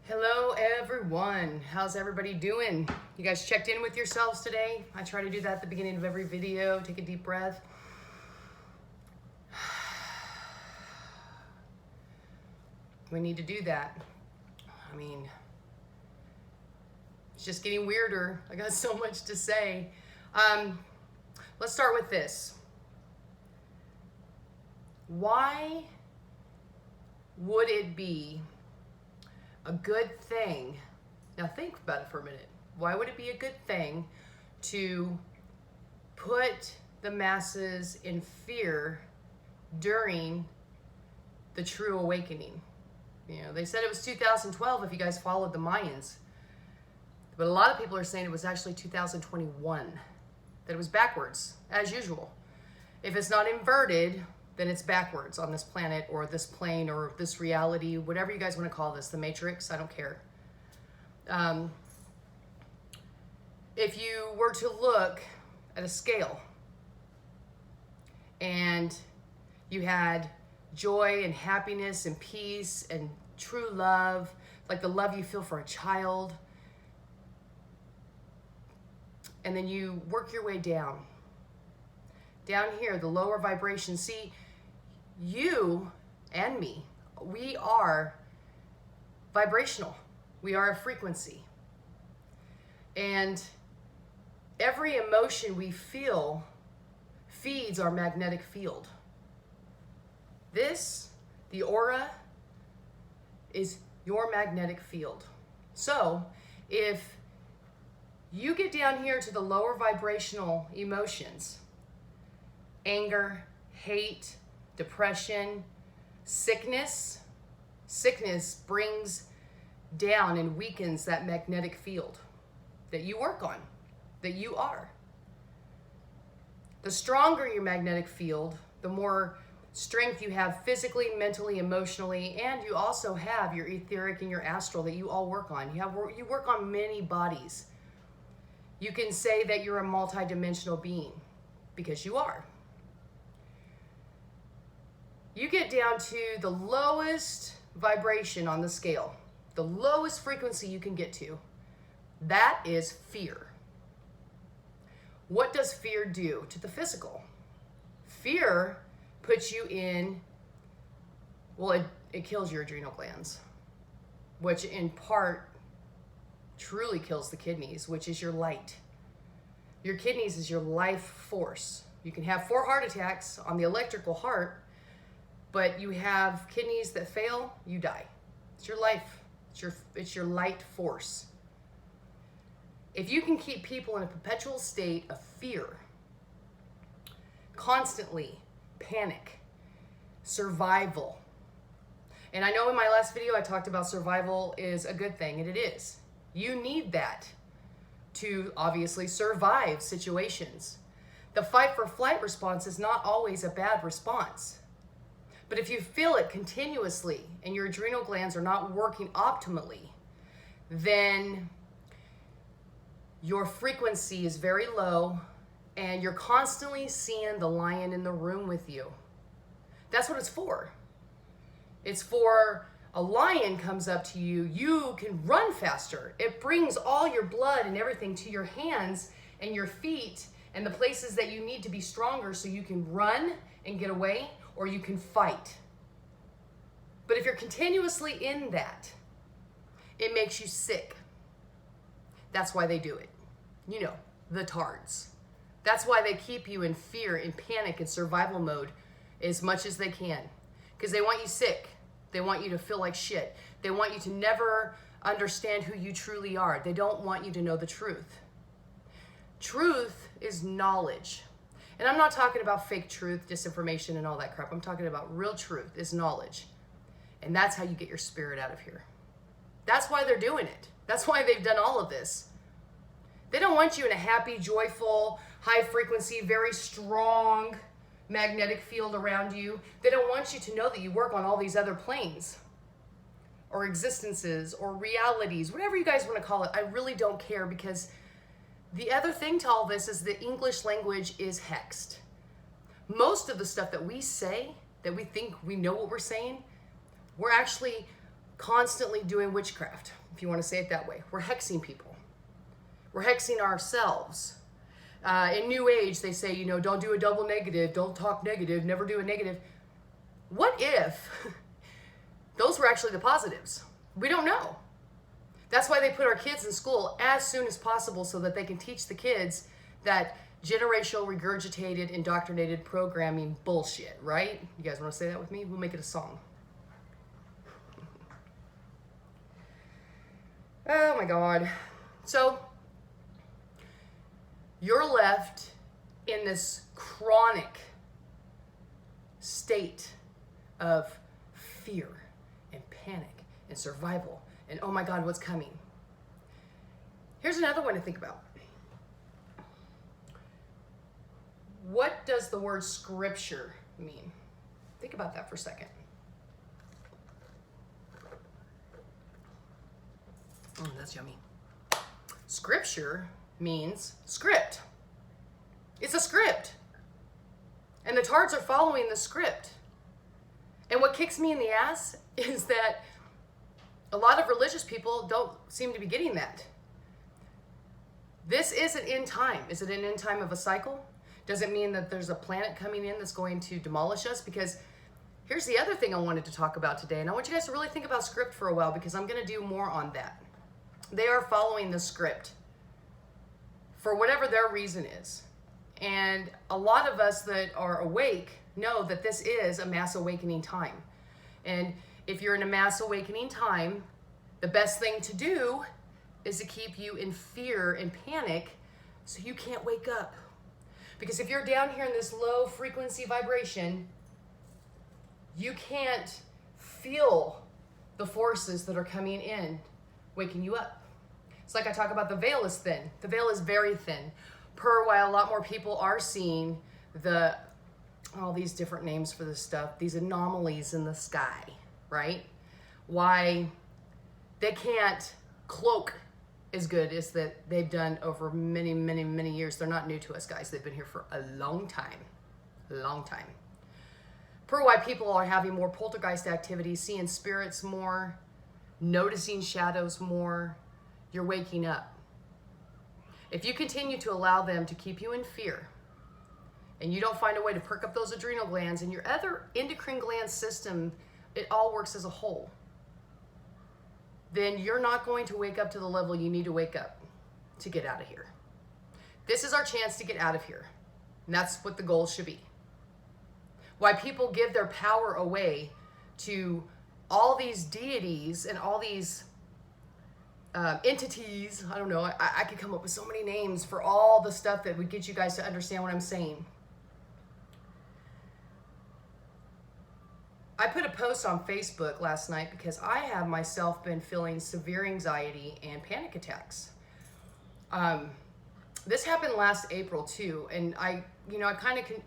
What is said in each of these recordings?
Hello everyone, how's everybody doing? You guys checked in with yourselves today? I try to do that at the beginning of every video. Take a deep breath. We need to do that. I mean, it's just getting weirder. I got so much to say. Let's start with this. Why would it be a good thing? Now think about it for a minute. Why would it be a good thing to put the masses in fear during the true awakening? You know, they said it was 2012 if you guys followed the Mayans. But a lot of people are saying it was actually 2021. That it was backwards, as usual. If it's not inverted, then it's backwards on this planet or this plane or this reality, whatever you guys want to call this, the Matrix, I don't care. If you were to look at a scale and you had joy and happiness and peace and true love, like the love you feel for a child, and then you work your way down here, the lower vibration. See, you and me, we are vibrational. We are a frequency. And every emotion we feel feeds our magnetic field. This, the aura, is your magnetic field. So if you get down here to the lower vibrational emotions, anger, hate, depression, sickness brings down and weakens that magnetic field that you work on, that you are. The stronger your magnetic field, the more strength you have physically, mentally, emotionally, and you also have your etheric and your astral that you all work on. You work on many bodies. You can say that you're a multidimensional being because you are. You get down to the lowest vibration on the scale, the lowest frequency you can get to. That is fear. What does fear do to the physical? Fear puts you in, well, it kills your adrenal glands, which in part truly kills the kidneys, which is your light. Your kidneys is your life force. You can have 4 heart attacks on the electrical heart, but you have kidneys that fail, you die. It's your life. It's your light force. If you can keep people in a perpetual state of fear, constantly panic, survival. And I know in my last video I talked about survival is a good thing, and it is. You need that to obviously survive situations. The fight for flight response is not always a bad response. But if you feel it continuously and your adrenal glands are not working optimally, then your frequency is very low and you're constantly seeing the lion in the room with you. That's what it's for. It's for a lion comes up to you, you can run faster. It brings all your blood and everything to your hands and your feet and the places that you need to be stronger so you can run and get away, or you can fight. But if you're continuously in that, it makes you sick. That's why they do it. You know, the TARDs. That's why they keep you in fear, in panic, in survival mode as much as they can. Because they want you sick. They want you to feel like shit. They want you to never understand who you truly are. They don't want you to know the truth. Truth is knowledge. And I'm not talking about fake truth, disinformation, and all that crap. I'm talking about real truth is knowledge. And that's how you get your spirit out of here. That's why they're doing it. That's why they've done all of this. They don't want you in a happy, joyful, high frequency, very strong magnetic field around you. They don't want you to know that you work on all these other planes or existences or realities, whatever you guys want to call it. I really don't care, because the other thing to all this is the English language is hexed. Most of the stuff that we say, that we think we know what we're saying, we're actually constantly doing witchcraft, if you want to say it that way. We're hexing people. We're hexing ourselves. In New Age, they say, don't do a double negative, don't talk negative, never do a negative. What if those were actually the positives? We don't know. That's why they put our kids in school as soon as possible so that they can teach the kids that generational, regurgitated, indoctrinated programming bullshit, right? You guys want to say that with me? We'll make it a song. Oh my God. So, you're left in this chronic state of fear and panic and survival and oh my God, what's coming? Here's another one to think about. What does the word scripture mean? Think about that for a second. That's yummy. Scripture means script. It's a script. And the tards are following the script. And what kicks me in the ass is that a lot of religious people don't seem to be getting that. This is an end time. Is it an end time of a cycle? Does it mean that there's a planet coming in that's going to demolish us? Because here's the other thing I wanted to talk about today. And I want you guys to really think about script for a while because I'm going to do more on that. They are following the script for whatever their reason is. And a lot of us that are awake know that this is a mass awakening time. And if you're in a mass awakening time, the best thing to do is to keep you in fear and panic so you can't wake up. Because if you're down here in this low frequency vibration, you can't feel the forces that are coming in, waking you up. It's like I talk about the veil is thin. The veil is very thin. Per while a lot more people are seeing all these different names for this stuff, these anomalies in the sky, right? Why they can't cloak as good as that they've done over many, many, many years. They're not new to us, guys. They've been here for a long time. Long time. Per why people are having more poltergeist activity, seeing spirits more, noticing shadows more, you're waking up. If you continue to allow them to keep you in fear, and you don't find a way to perk up those adrenal glands and your other endocrine gland system, it all works as a whole, then you're not going to wake up to the level you need to wake up to get out of here. This is our chance to get out of here. And that's what the goal should be. Why people give their power away to all these deities and all these entities. I don't know. I could come up with so many names for all the stuff that would get you guys to understand what I'm saying. I put a post on Facebook last night because I have myself been feeling severe anxiety and panic attacks. This happened last April too, and I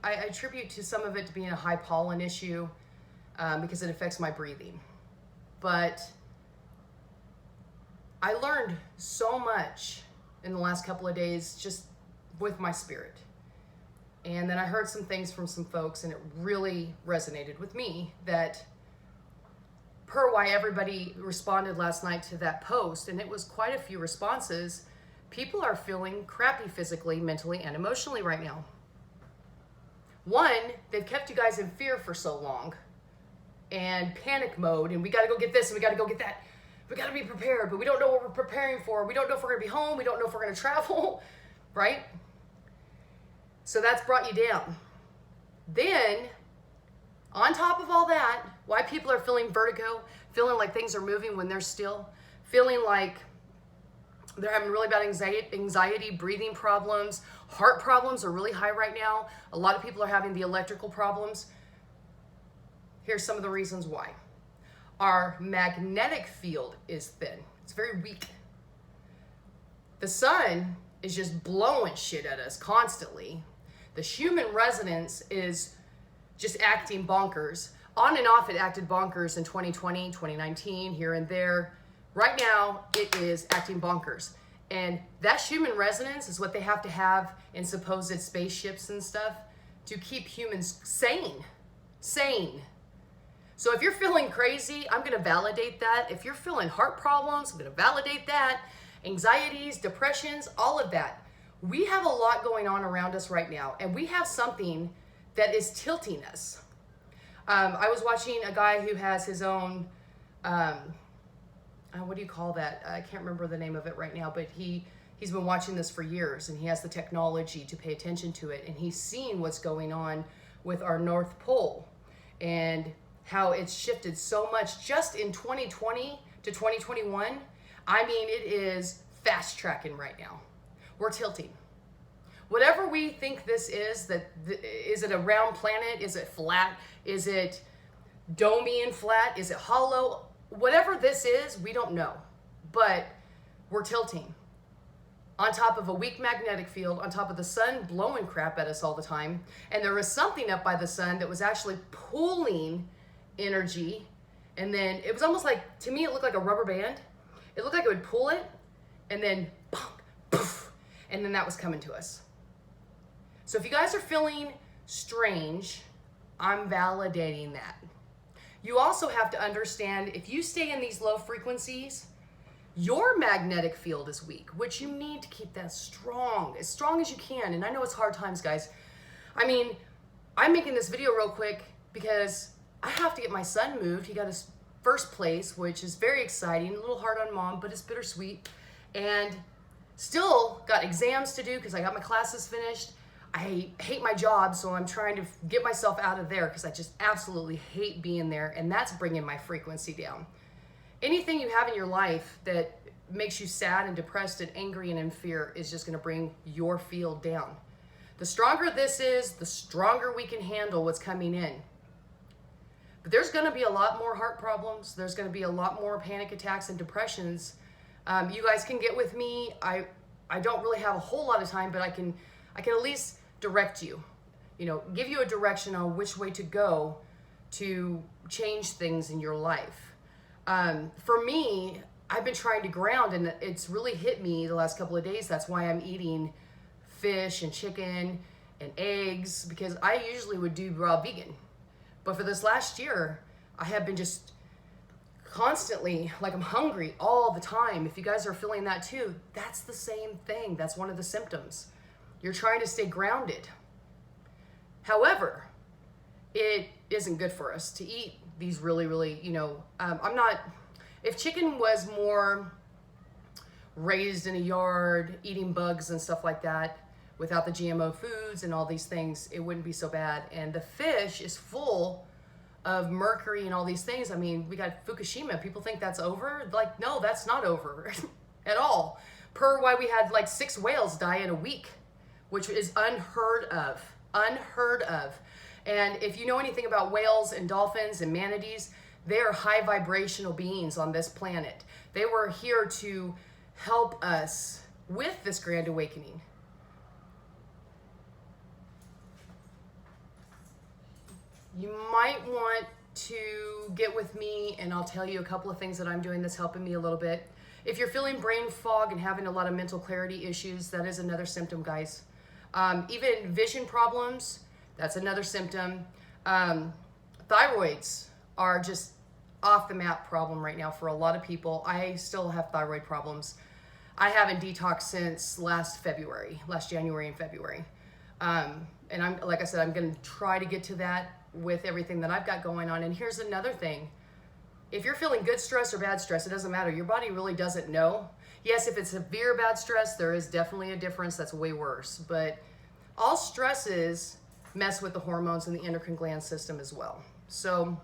attribute to some of it to being a high pollen issue because it affects my breathing. But I learned so much in the last couple of days just with my spirit. And then I heard some things from some folks, and it really resonated with me that per why everybody responded last night to that post, and it was quite a few responses, people are feeling crappy physically, mentally, and emotionally right now. One, they've kept you guys in fear for so long and panic mode, and we got to go get this, and we got to go get that. We got to be prepared, but we don't know what we're preparing for. We don't know if we're going to be home. We don't know if we're going to travel, right? So that's brought you down. Then, on top of all that, why people are feeling vertigo, feeling like things are moving when they're still, feeling like they're having really bad anxiety, breathing problems, heart problems are really high right now. A lot of people are having the electrical problems. Here's some of the reasons why. Our magnetic field is thin. It's very weak. The sun is just blowing shit at us constantly. The human resonance is just acting bonkers. On and off, it acted bonkers in 2020, 2019, here and there. Right now, it is acting bonkers. And that human resonance is what they have to have in supposed spaceships and stuff to keep humans sane. So if you're feeling crazy, I'm going to validate that. If you're feeling heart problems, I'm going to validate that. Anxieties, depressions, all of that. We have a lot going on around us right now, and we have something that is tilting us. I was watching a guy who has his own, what do you call that? I can't remember the name of it right now, but he's been watching this for years, and he has the technology to pay attention to it, and he's seen what's going on with our North Pole and how it's shifted so much just in 2020 to 2021. I mean, it is fast tracking right now. We're tilting. Whatever we think this is, is it a round planet? Is it flat? Is it domey and flat? Is it hollow? Whatever this is, we don't know. But we're tilting. On top of a weak magnetic field, on top of the sun blowing crap at us all the time. And there was something up by the sun that was actually pulling energy. And then it was almost like, to me, it looked like a rubber band. It looked like it would pull it, and then pop, poof, and then that was coming to us. So if you guys are feeling strange, I'm validating that. You also have to understand, if you stay in these low frequencies, your magnetic field is weak, which you need to keep that as strong as you can. And I know it's hard times, guys. I mean, I'm making this video real quick because I have to get my son moved. He got his first place, which is very exciting. A little hard on mom, but it's bittersweet. And still got exams to do because I got my classes finished. I hate my job, so I'm trying to get myself out of there because I just absolutely hate being there, and that's bringing my frequency down. Anything you have in your life that makes you sad and depressed and angry and in fear is just going to bring your field down. The stronger this is, the stronger we can handle what's coming in. But there's going to be a lot more heart problems. There's going to be a lot more panic attacks and depressions. You guys can get with me. I don't really have a whole lot of time, but I can at least direct you, give you a direction on which way to go to change things in your life. For me, I've been trying to ground, and it's really hit me the last couple of days. That's why I'm eating fish and chicken and eggs, because I usually would do raw vegan. But for this last year, I have been just constantly, like, I'm hungry all the time. If you guys are feeling that too, that's the same thing. That's one of the symptoms. You're trying to stay grounded. However, it isn't good for us to eat these really, if chicken was more raised in a yard, eating bugs and stuff like that, without the GMO foods and all these things, it wouldn't be so bad. And the fish is full of mercury and all these things. I mean, we got Fukushima. People think that's over. Like, no, that's not over at all. Per why we had like 6 whales die in a week, which is unheard of. Unheard of. And if you know anything about whales and dolphins and manatees, they are high vibrational beings on this planet. They were here to help us with this grand awakening. You might want to get with me, and I'll tell you a couple of things that I'm doing that's helping me a little bit. If you're feeling brain fog and having a lot of mental clarity issues, that is another symptom, guys. Even vision problems, that's another symptom. Thyroids are just off the map problem right now for a lot of people. I still have thyroid problems. I haven't detoxed since last January and February. And I'm, like I said, I'm going to try to get to that with everything that I've got going on. And here's another thing. If you're feeling good stress or bad stress, it doesn't matter. Your body really doesn't know. Yes, if it's severe bad stress, there is definitely a difference. That's way worse. But all stresses mess with the hormones and the endocrine gland system as well. So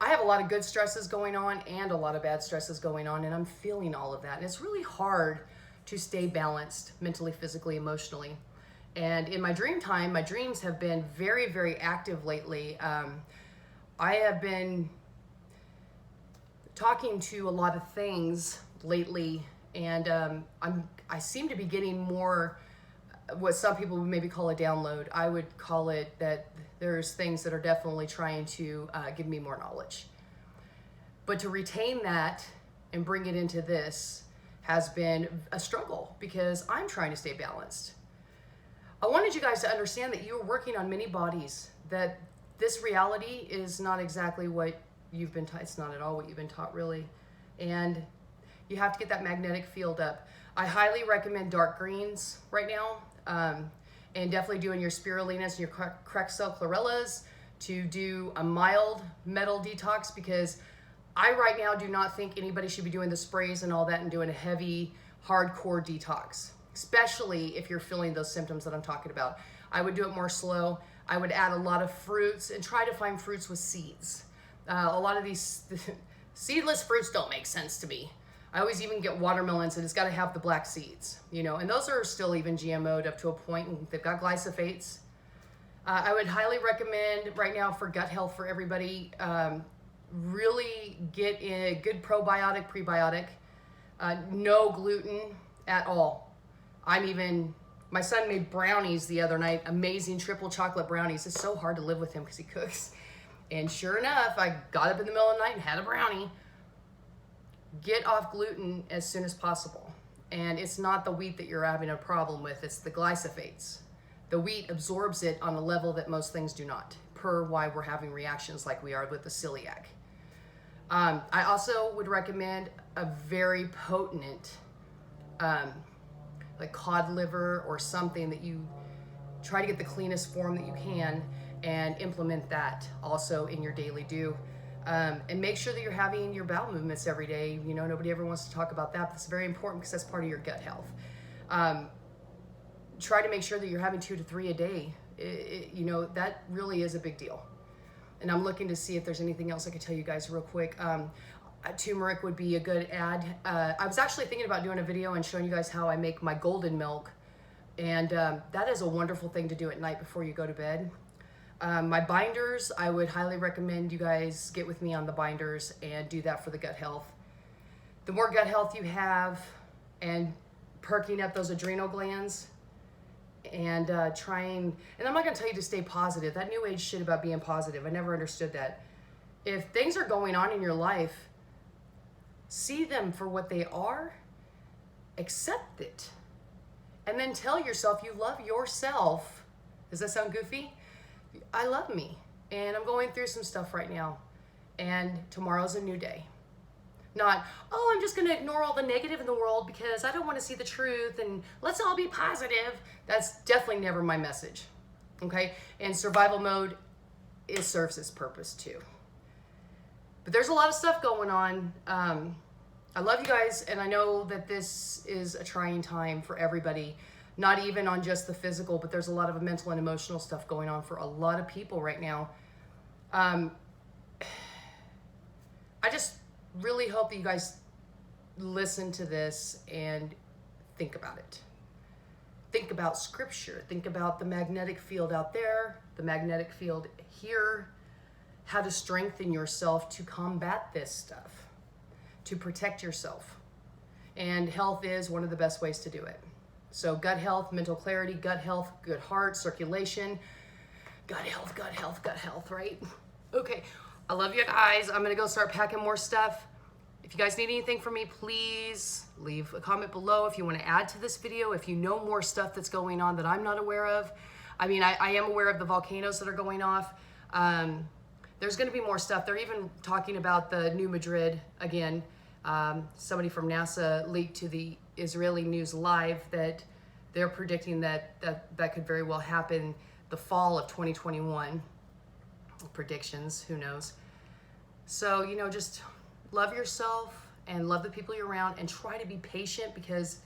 I have a lot of good stresses going on and a lot of bad stresses going on, and I'm feeling all of that. And it's really hard to stay balanced mentally, physically, emotionally. And in my dream time, my dreams have been very, very active lately. I have been talking to a lot of things lately, and I seem to be getting more what some people would maybe call a download. I would call it that there's things that are definitely trying to give me more knowledge. But to retain that and bring it into this has been a struggle because I'm trying to stay balanced. I wanted you guys to understand that you're working on many bodies, that this reality is not exactly what you've been taught. It's not at all what you've been taught, really. And you have to get that magnetic field up. I highly recommend dark greens right now, and definitely doing your spirulinas and your Crexel chlorellas to do a mild metal detox, because I right now do not think anybody should be doing the sprays and all that and doing a heavy, hardcore detox, especially if you're feeling those symptoms that I'm talking about. I would do it more slow. I would add a lot of fruits and try to find fruits with seeds. A lot of these seedless fruits don't make sense to me. I always even get watermelons and it's got to have the black seeds, you know, and those are still even GMO'd up to a point, and they've got glyphosates. I would highly recommend right now for gut health for everybody, really get in a good probiotic, prebiotic, no gluten at all. My son made brownies the other night, amazing triple chocolate brownies. It's so hard to live with him because he cooks. And sure enough, I got up in the middle of the night and had a brownie. Get off gluten as soon as possible. And it's not the wheat that you're having a problem with, it's the glyphosates. The wheat absorbs it on a level that most things do not, per why we're having reactions like we are with the celiac. I also would recommend a very potent, like cod liver or something that you try to get the cleanest form that you can and implement that also in your daily do. And make sure that you're having your bowel movements every day. You know, nobody ever wants to talk about that, but it's very important because that's part of your gut health. Try to make sure that you're having 2 to 3 a day. You know, that really is a big deal. And I'm looking to see if there's anything else I could tell you guys real quick. Turmeric would be a good add. I was actually thinking about doing a video and showing you guys how I make my golden milk. And that is a wonderful thing to do at night before you go to bed. My binders, I would highly recommend you guys get with me on the binders and do that for the gut health. The more gut health you have and perking up those adrenal glands and trying, and I'm not gonna tell you to stay positive. That new age shit about being positive, I never understood that. If things are going on in your life, see them for what they are, accept it, and then tell yourself you love yourself. Does that sound goofy? I love me, and I'm going through some stuff right now, and tomorrow's a new day. Not, oh, I'm just going to ignore all the negative in the world because I don't want to see the truth, and let's all be positive. That's definitely never my message, okay? And survival mode, it serves its purpose too. But there's a lot of stuff going on. I love you guys, and I know that this is a trying time for everybody. Not even on just the physical, but there's a lot of mental and emotional stuff going on for a lot of people right now. I just really hope that you guys listen to this and think about it. Think about scripture. Think about the magnetic field out there, the magnetic field here, how to strengthen yourself to combat this stuff, to protect yourself. And health is one of the best ways to do it. So gut health, mental clarity, gut health, good heart, circulation, gut health, right? Okay, I love you guys. I'm gonna go start packing more stuff. If you guys need anything from me, please leave a comment below if you wanna add to this video, if you know more stuff that's going on that I'm not aware of. I mean, I am aware of the volcanoes that are going off. There's gonna be more stuff. They're even talking about the New Madrid again. Somebody from NASA leaked to the Israeli News Live that they're predicting that could very well happen the fall of 2021. Predictions, who knows? So, you know, just love yourself and love the people you're around and try to be patient, because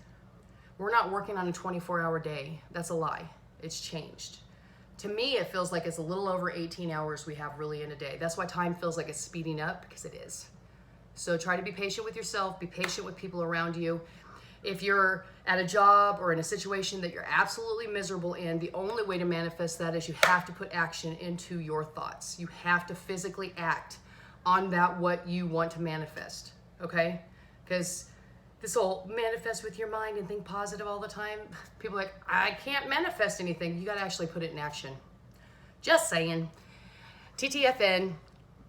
we're not working on a 24-hour day. That's a lie. It's changed. To me, it feels like it's a little over 18 hours we have really in a day. That's why time feels like it's speeding up, because it is. So try to be patient with yourself, be patient with people around you. If you're at a job or in a situation that you're absolutely miserable in, the only way to manifest that is you have to put action into your thoughts. You have to physically act on that what you want to manifest, okay? Because this whole manifest with your mind and think positive all the time, people are like, I can't manifest anything. You got to actually put it in action. Just saying. TTFN.